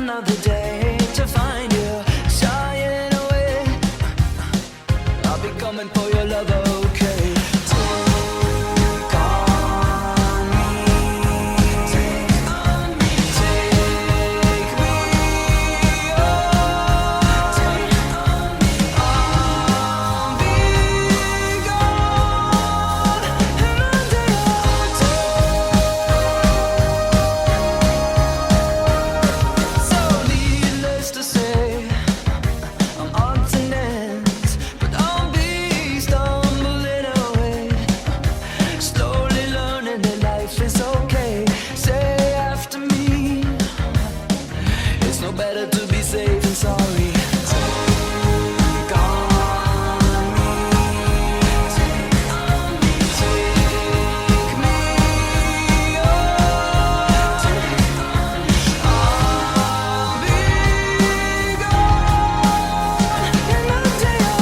another day to find you shying away. I'll be coming for your love, okay? Take on me, take on me, take me on, take on me. I'll be gone, and under your so needless to say, I'm odds and ends, but I'll be stumbling away, slowly learning that life is okay. Say after me, it's no better to be safe than sorry. Take on me, take on me, take me on, take on me. I'll be gone, and under your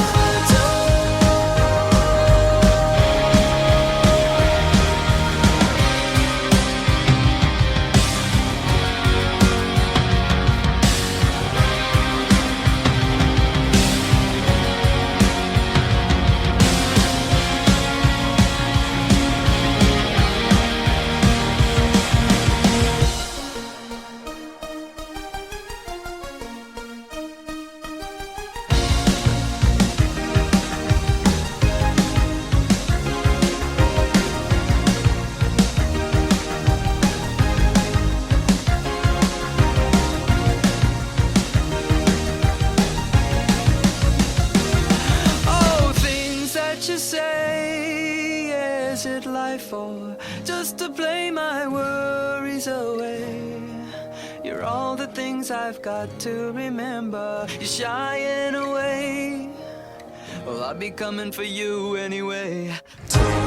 oh, things that you say, is it life or just to play my worries away? You're all the things I've got to remember. You're shying away. Well, I'll be coming for you anyway. Take